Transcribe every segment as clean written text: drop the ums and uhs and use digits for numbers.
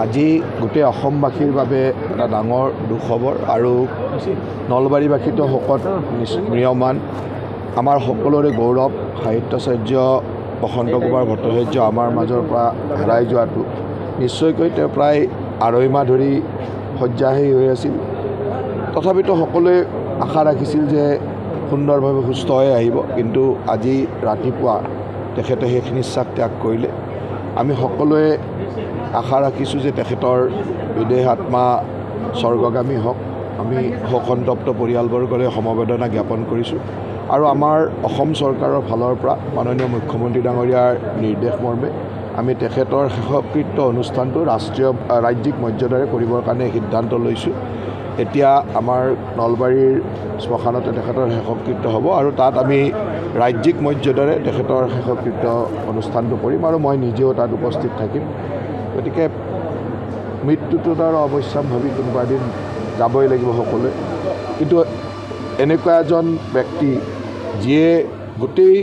আজি গোটেই অসমবাসীৰ বাবে এটা ডাঙৰ দুখ খবৰ আৰু নলবাৰীবাসীতো শোকত ম্ৰিয়মান। আমাৰ সকলোৰে গৌৰৱ সাহিত্যাচাৰ্য বসন্ত কুমাৰ ভট্টাচাৰ্য আমাৰ মাজৰ পৰা হেৰাই যোৱাটো নিশ্চয়কৈ তেওঁ প্ৰায় আঢ়ৈ মাহ ধৰি শয্যাশায়ী হৈ আছিল। তথাপিতো সকলোৱে আশা ৰাখিছিল যে সুন্দৰভাৱে সুস্থ হৈ আহিব, কিন্তু আজি ৰাতিপুৱা তেখেতে শেষ নিশ্বাস ত্যাগ কৰিলে। আমি সকলোৱে আশা ৰাখিছোঁ যে তেখেতৰ বিদেহ আত্মা স্বৰ্গগামী হওক। আমি শোকসন্তপ্ত পৰিয়ালবৰ্গলৈ সমবেদনা জ্ঞাপন কৰিছোঁ আৰু আমাৰ অসম চৰকাৰৰ ফালৰ পৰা মাননীয় মুখ্যমন্ত্ৰী ডাঙৰীয়াৰ নিৰ্দেশ মৰ্মে আমি তেখেতৰ শেষকৃত্য অনুষ্ঠানটো ৰাজ্যিক মৰ্যাদাৰে কৰিবৰ কাৰণে সিদ্ধান্ত লৈছোঁ। এতিয়া আমাৰ নলবাৰীৰ শ্মশানতে তেখেতৰ শেষকৃত্য হ'ব আৰু তাত আমি ৰাজ্যিক মৰ্যাদাৰে তেখেতৰ শেষকৃত্য অনুষ্ঠানটো কৰিম আৰু মই নিজেও তাত উপস্থিত থাকিম। গতিকে মৃত্যুটোত আৰু অৱশ্যম্ভাৱী কোনোবা এদিন যাবই লাগিব সকলোৱে, কিন্তু এনেকুৱা এজন ব্যক্তি যিয়ে গোটেই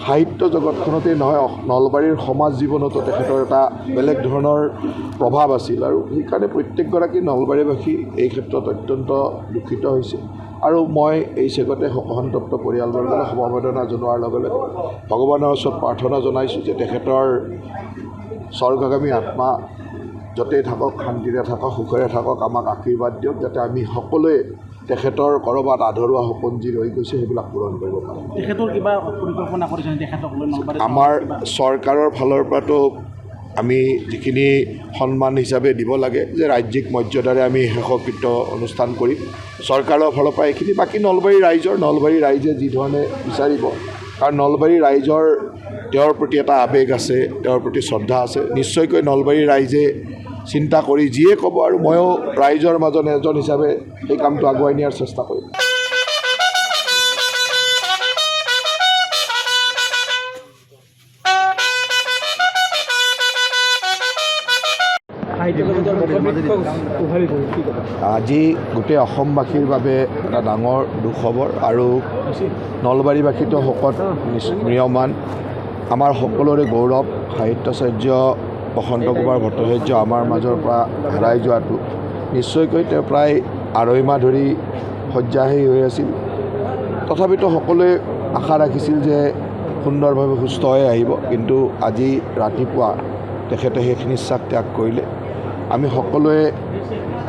সাহিত্য জগতখনতেই নহয় নলবাৰীৰ সমাজ জীৱনতো তেখেতৰ এটা বেলেগ ধৰণৰ প্ৰভাৱ আছিল আৰু সেইকাৰণে প্ৰত্যেকগৰাকী নলবাৰীবাসী এই ক্ষেত্ৰত অত্যন্ত দুখিত হৈছে। আৰু মই এই চেগতে শোকসন্তপ্ত পৰিয়ালবৰ্গলৈ সমবেদনা জনোৱাৰ লগে লগে ভগৱানৰ ওচৰত প্ৰাৰ্থনা জনাইছোঁ যে তেখেতৰ স্বৰ্গগামী আত্মা য'তেই থাকক, শান্তিৰে থাকক, সুখেৰে থাকক, আমাক আশীৰ্বাদ দিয়ক, যাতে আমি সকলোৱে তেখেতৰ ক'ৰবাত আধৰুৱা সপোন যি ৰৈ গৈছে সেইবিলাক পূৰণ কৰিব পাৰোঁ। তেখেতৰ কিবা পৰিকল্পনা কৰিছে তেখেতক লৈ? আমাৰ চৰকাৰৰ ফালৰ পৰাতো আমি যিখিনি সন্মান হিচাপে দিব লাগে যে ৰাজ্যিক মৰ্যাদাৰে আমি শেষকৃত্য অনুষ্ঠান কৰিম চৰকাৰৰ ফালৰ পৰা এইখিনি। বাকী নলবাৰী ৰাইজে যি ধৰণে বিচাৰিব, কাৰণ নলবাৰী ৰাইজৰ তেওঁৰ প্ৰতি এটা আৱেগ আছে, তেওঁৰ প্ৰতি শ্ৰদ্ধা আছে। নিশ্চয়কৈ নলবাৰী ৰাইজে চিন্তা কৰি যিয়ে ক'ব আৰু ময়ো ৰাইজৰ মাজত এজন হিচাপে এই কামটো আগুৱাই নিয়াৰ চেষ্টা কৰিম। আজি গোটেই অসমবাসীৰ বাবে এটা ডাঙৰ দুখ খবৰ আৰু নলবাৰীবাসীতো শোকত ম্ৰিয়মান। আমাৰ সকলোৰে গৌৰৱ সাহিত্যাচাৰ্য বসন্ত কুমাৰ ভট্টাচাৰ্য আমাৰ মাজৰ পৰা হেৰাই যোৱাটো নিশ্চয়কৈ তেওঁ প্ৰায় আঢ়ৈ মাহ ধৰি শয্যাশায়ী হৈ আছিল। তথাপিতো সকলোৱে আশা ৰাখিছিল যে সুন্দৰভাৱে সুস্থ হৈ আহিব, কিন্তু আজি ৰাতিপুৱা তেখেতে শেষ নিশ্বাস ত্যাগ কৰিলে। আমি সকলোৱে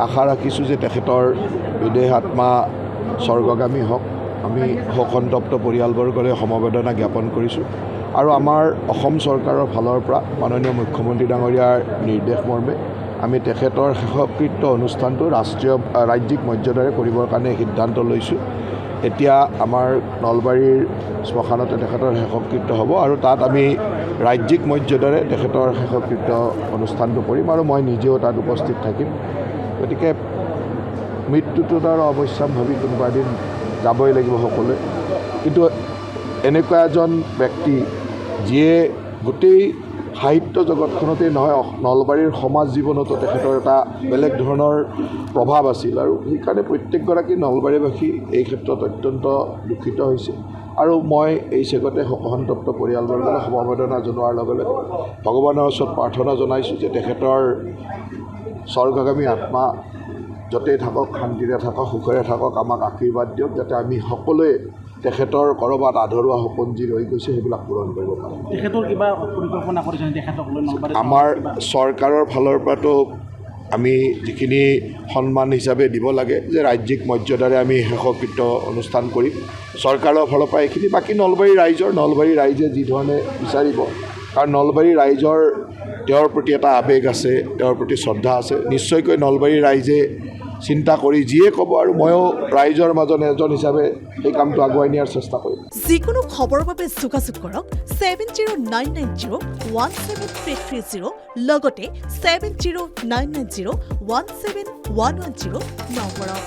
আশা ৰাখিছোঁ যে তেখেতৰ বিদেহ আত্মা স্বৰ্গগামী হওক। আমি শোকসন্তপ্ত পৰিয়ালবৰ্গলৈ সমবেদনা জ্ঞাপন কৰিছোঁ আৰু আমাৰ অসম চৰকাৰৰ ফালৰ পৰা মাননীয় মুখ্যমন্ত্ৰী ডাঙৰীয়াৰ নিৰ্দেশ মৰ্মে আমি তেখেতৰ শেষকৃত্য অনুষ্ঠানটো ৰাজ্যিক মৰ্যাদাৰে কৰিবৰ কাৰণে সিদ্ধান্ত লৈছোঁ। এতিয়া আমাৰ নলবাৰীৰ শ্মশানতে তেখেতৰ শেষকৃত্য হ'ব আৰু তাত আমি ৰাজ্যিক মৰ্যাদাৰে তেখেতৰ শেষকৃত্য অনুষ্ঠানটো কৰিম আৰু মই নিজেও তাত উপস্থিত থাকিম। গতিকে মৃত্যুটোত আৰু অৱশ্যম্ভাৱী কোনোবা এদিন যাবই লাগিব সকলোৱে, কিন্তু এনেকুৱা এজন ব্যক্তি যিয়ে গোটেই সাহিত্য জগতখনতেই নহয় নলবাৰীৰ সমাজ জীৱনতো তেখেতৰ এটা বেলেগ ধৰণৰ প্ৰভাৱ আছিল আৰু সেইকাৰণে প্ৰত্যেকগৰাকী নলবাৰীবাসী এই ক্ষেত্ৰত অত্যন্ত দুখিত হৈছে। আৰু মই এই চেগতে শোকসন্তপ্ত পৰিয়ালবৰ্গলৈ সমবেদনা জনোৱাৰ লগে লগে ভগৱানৰ ওচৰত প্ৰাৰ্থনা জনাইছোঁ যে তেখেতৰ স্বৰ্গগামী আত্মা য'তেই থাকক, শান্তিৰে থাকক, সুখেৰে থাকক, আমাক আশীৰ্বাদ দিয়ক, যাতে আমি সকলোৱে তেখেতৰ ক'ৰবাত আধৰুৱা সপোন যি ৰৈ গৈছে সেইবিলাক পূৰণ কৰিব পাৰোঁ। তেখেতৰ কিবা পৰিকল্পনা কৰিছে তেখেতক লৈ? আমাৰ চৰকাৰৰ ফালৰ পৰাতো আমি যিখিনি সন্মান হিচাপে দিব লাগে যে ৰাজ্যিক মৰ্যাদাৰে আমি শেষকৃত্য অনুষ্ঠান কৰিম চৰকাৰৰ ফালৰ পৰা এইখিনি। বাকী নলবাৰী ৰাইজে যি ধৰণে বিচাৰিব, কাৰণ নলবাৰী ৰাইজৰ তেওঁৰ প্ৰতি এটা আৱেগ আছে, তেওঁৰ প্ৰতি শ্ৰদ্ধা আছে। নিশ্চয়কৈ নলবাৰী ৰাইজে চিন্তা কৰি যিয়ে ক'ব আৰু ময়ো ৰাইজৰ মাজত এজন হিচাপে এই কামটো আগুৱাই নিয়াৰ চেষ্টা কৰিম। যিকোনো খবৰৰ বাবে যোগাযোগ কৰক 7099017330 লগতে 7099017110 নম্বৰত।